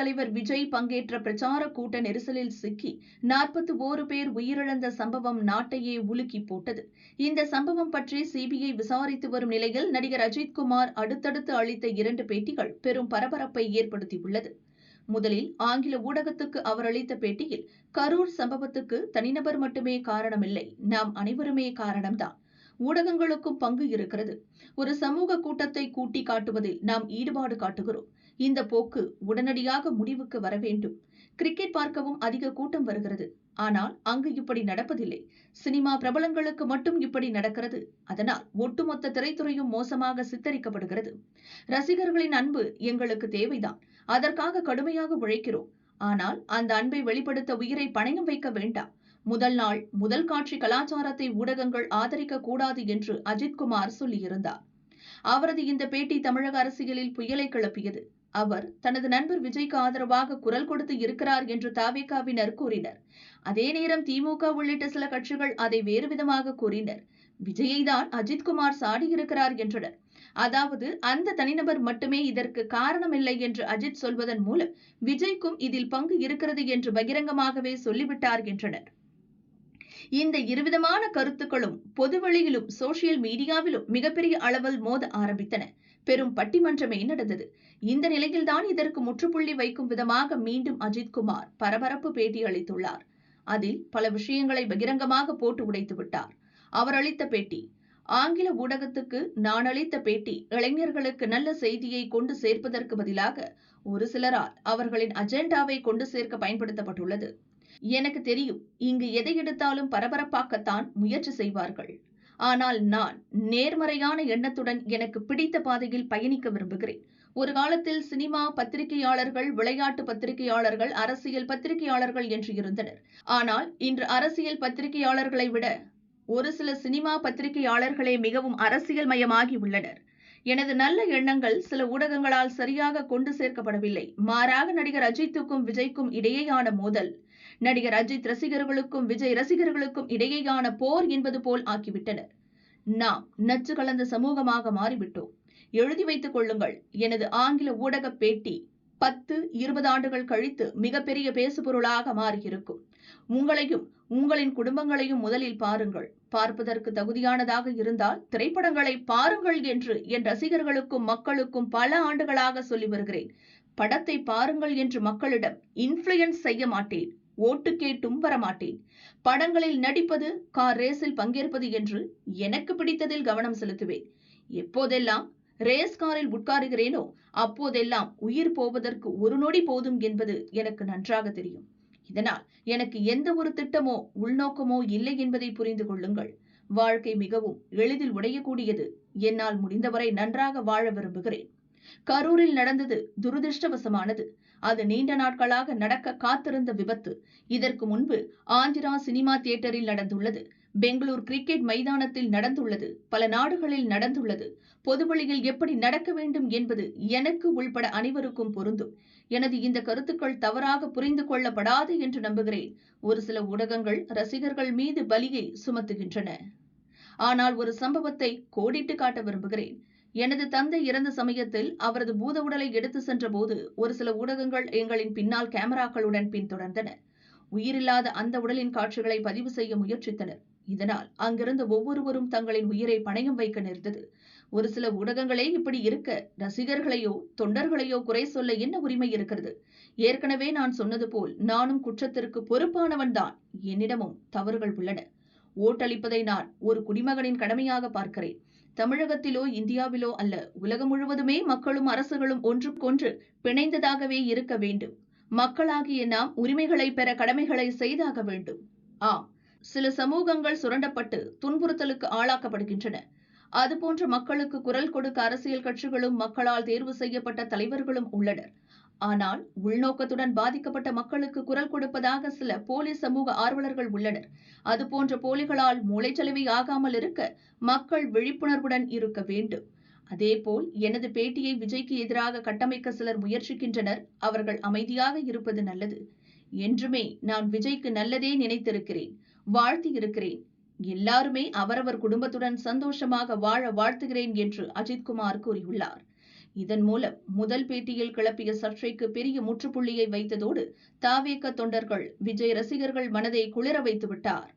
தலைவர் விஜய் பங்கேற்ற பிரச்சார கூட்ட நெரிசலில் சிக்கி 41 பேர் உயிரிழந்த சம்பவம் நாட்டையே உலுக்கி போட்டது. இந்த சம்பவம் பற்றி சிபிஐ விசாரித்து வரும் நிலையில் நடிகர் அஜித்குமார் அடுத்தடுத்து அளித்த 2 பேட்டிகள் பெரும் பரபரப்பை ஏற்படுத்தியுள்ளது. முதலில் ஆங்கில ஊடகத்துக்கு அவர் அளித்த பேட்டியில், கரூர் சம்பவத்துக்கு தனிநபர் மட்டுமே காரணமில்லை, நாம் அனைவருமே காரணம்தான். ஊடகங்களுக்கும் பங்கு இருக்கிறது. ஒரு சமூக கூட்டத்தை கூட்டி காட்டுவதில் நாம் ஈடுபாடு காட்டுகிறோம். இந்த போக்கு உடனடியாக முடிவுக்கு வர வேண்டும். கிரிக்கெட் பார்க்கவும் அதிக கூட்டம் வருகிறது. ஆனால் அங்கு இப்படி நடப்பதில்லை. சினிமா பிரபலங்களுக்கு மட்டும் இப்படி நடக்கிறது. அதனால் ஒட்டுமொத்த திரைத்துறையும் மோசமாக சித்தரிக்கப்படுகிறது. ரசிகர்களின் அன்பு எங்களுக்கு தேவைதான். அதற்காக கடுமையாக உழைக்கிறோம். ஆனால் அந்த அன்பை வெளிப்படுத்த உயிரை பணயம் வைக்க வேண்டாம். முதல் நாள் முதல் காட்சி கலாச்சாரத்தை ஊடகங்கள் ஆதரிக்க கூடாது என்று அஜித்குமார் சொல்லியிருந்தார். அவரது இந்த பேட்டி தமிழக அரசியலில் புயலை கிளப்பியது. அவர் தனது நண்பர் விஜய்க்கு ஆதரவாக குரல் கொடுத்து இருக்கிறார் என்று தவிகவினர் கூறினர். அதே நேரம் திமுக உள்ளிட்ட சில கட்சிகள் அதை வேறு விதமாக கூறினர். விஜயை தான் அஜித்குமார் சாடியிருக்கிறார் என்றனர். அதாவது அந்த தனிநபர் மட்டுமே இதற்கு காரணமில்லை என்று அஜித் சொல்வதன் மூலம் விஜய்க்கும் இதில் பங்கு இருக்கிறது என்று பகிரங்கமாகவே சொல்லிவிட்டார் என்றனர். இந்த இருவிதமான கருத்துக்களும் பொதுவெளியிலும் சோசியல் மீடியாவிலும் மிகப்பெரிய அளவில் மோத ஆரம்பித்தன. பெரும் பட்டிமன்றமே நடந்தது. இந்த நிலையில்தான் இதற்கு முற்றுப்புள்ளி வைக்கும் விதமாக மீண்டும் அஜித்குமார் பரபரப்பு பேட்டி அளித்துள்ளார். அதில் பல விஷயங்களை பகிரங்கமாக போட்டு உடைத்து விட்டார். அவர் அளித்த பேட்டி: ஆங்கில ஊடகத்துக்கு நான் அளித்த பேட்டி இளைஞர்களுக்கு நல்ல செய்தியை கொண்டு சேர்ப்பதற்கு பதிலாக ஒரு சிலரால் அவர்களின் அஜெண்டாவை கொண்டு சேர்க்க பயன்படுத்தப்பட்டுள்ளது. எனக்கு தெரியும், இங்கு எதை எடுத்தாலும் பரபரப்பாக்கத்தான் முயற்சி செய்வார்கள். ஆனால் நான் நேர்மறையான எண்ணத்துடன் எனக்கு பிடித்த பாதையில் பயணிக்க விரும்புகிறேன். ஒரு காலத்தில் சினிமா பத்திரிகையாளர்கள், விளையாட்டு பத்திரிகையாளர்கள், அரசியல் பத்திரிகையாளர்கள் என்று இருந்தனர். ஆனால் இன்று அரசியல் பத்திரிகையாளர்களை விட ஒரு சில சினிமா பத்திரிகையாளர்களே மிகவும் அரசியல் மயமாகி உள்ளனர். எனது நல்ல எண்ணங்கள் சில ஊடகங்களால் சரியாக கொண்டு சேர்க்கப்படவில்லை. மாறாக நடிகர் அஜித்துக்கும் விஜய்க்கும் இடையேயான மோதல் நடிகர் அஜித் ரசிகர்களுக்கும் விஜய் ரசிகர்களுக்கும் இடையேயான போர் என்பது போல் ஆக்கிவிட்டனர். நாம் நச்சு கலந்த சமூகமாக மாறிவிட்டோம். எழுதி வைத்துக் கொள்ளுங்கள். எனது ஆங்கில ஊடக பேட்டி 10-20 ஆண்டுகள் கழித்து மிகப்பெரிய பேசுபொருளாக மாறியிருக்கும். உங்களையும் உங்களின் குடும்பங்களையும் முதலில் பாருங்கள். பார்ப்பதற்கு தகுதியானதாக இருந்தால் திரைப்படங்களை பாருங்கள் என்று என் ரசிகர்களுக்கும் மக்களுக்கும் பல ஆண்டுகளாக சொல்லி வருகிறேன். படத்தை பாருங்கள் என்று மக்களிடம் இன்ஃப்ளூயன்ஸ் செய்ய மாட்டேன். ஓட்டு கேட்டும் வரமாட்டேன். படங்களில் நடிப்பது, கார் ரேஸில் பங்கேற்பது என்று எனக்கு பிடித்ததில் கவனம் செலுத்துவேன். எப்போதெல்லாம் ரேஸ் காரில் உட்காருகிறேனோ அப்போதெல்லாம் உயிர் போவதற்கு ஒரு நொடி போதும் என்பது எனக்கு நன்றாக தெரியும். இதனால் எனக்கு எந்த ஒரு திட்டமோ உள்நோக்கமோ இல்லை என்பதை புரிந்து கொள்ளுங்கள். வாழ்க்கை மிகவும் எளிதில் உடையக்கூடியது. என்னால் முடிந்தவரை நன்றாக வாழ விரும்புகிறேன். கரூரில் நடந்தது துரதிருஷ்டவசமானது. அது நீண்ட நாட்களாக நடக்க காத்திருந்த விபத்து. இதற்கு முன்பு ஆந்திரா சினிமா தியேட்டரில் நடந்துள்ளது. பெங்களூர் கிரிக்கெட் மைதானத்தில் நடந்துள்ளது. பல நாடுகளில் நடந்துள்ளது. பொதுவெளியில் எப்படி நடக்க வேண்டும் என்பது எனக்கு உள்பட அனைவருக்கும் பொருந்தும். எனது இந்த கருத்துக்கள் தவறாக புரிந்து கொள்ளப்படாது என்று நம்புகிறேன். ஒரு சில ஊடகங்கள் ரசிகர்கள் மீது பலியை சுமத்துகின்றன. ஆனால் ஒரு சம்பவத்தை கோடிட்டு காட்ட விரும்புகிறேன். எனது தந்தை இறந்த சமயத்தில் அவரது பூத உடலை எடுத்து சென்ற போது ஒரு சில ஊடகங்கள் எங்களின் பின்னால் கேமராக்களுடன் பின்தொடர்ந்தன. உயிரில்லாத அந்த உடலின் காட்சிகளை பதிவு செய்ய முயற்சித்தனர். இதனால் அங்கிருந்த ஒவ்வொருவரும் தங்களின் உயிரை பணயம் வைக்க நேர்ந்தது. ஒரு சில ஊடகங்களே இப்படி இருக்க ரசிகர்களையோ தொண்டர்களையோ குறை சொல்ல என்ன உரிமை இருக்கிறது? ஏற்கனவே நான் சொன்னது போல் நானும் குற்றத்திற்கு பொறுப்பானவன்தான். என்னிடமும் தவறுகள் உள்ளன. ஓட்டளிப்பதை நான் ஒரு குடிமகனின் கடமையாக பார்க்கிறேன். தமிழகத்திலோ இந்தியாவிலோ அல்ல, உலகம் முழுவதுமே மக்களும் அரசுகளும் ஒன்றுக்கொன்று பிணைந்ததாகவே இருக்க வேண்டும். மக்களாகிய நாம் உரிமைகளை பெற கடமைகளை செய்தாக வேண்டும். ஆம், சில சமூகங்கள் சுரண்டப்பட்டு துன்புறுத்தலுக்கு ஆளாக்கப்படுகின்றன. அதுபோன்ற மக்களுக்கு குரல் கொடுக்க அரசியல் கட்சிகளும் மக்களால் தேர்வு செய்யப்பட்ட தலைவர்களும் உள்ளனர். ஆனால் உள்நோக்கத்துடன் பாதிக்கப்பட்ட மக்களுக்கு குரல் கொடுப்பதாக சில போலி சமூக ஆர்வலர்கள் உள்ளனர். அதுபோன்ற போலிகளால் மூளைச்சலவை ஆகாமல் இருக்க மக்கள் விழிப்புணர்வுடன் இருக்க வேண்டும். அதேபோல் எனது பேட்டியை விஜய்க்கு எதிராக கட்டமைக்க சிலர் முயற்சிக்கின்றனர். அவர்கள் அமைதியாக இருப்பது நல்லது. என்றுமே நான் விஜய்க்கு நல்லதே நினைத்திருக்கிறேன், வாழ்த்தி இருக்கிறேன். எல்லாருமே அவரவர் குடும்பத்துடன் சந்தோஷமாக வாழ வாழ்த்துகிறேன் என்று அஜித்குமார் கூறியுள்ளார். இதன் மூலம் முதல் பேட்டியில் கிளப்பிய சர்ச்சைக்கு பெரிய முற்றுப்புள்ளியை வைத்ததோடு தாவேக தொண்டர்கள், விஜய் ரசிகர்கள் மனதை குளிர வைத்து விட்டார்.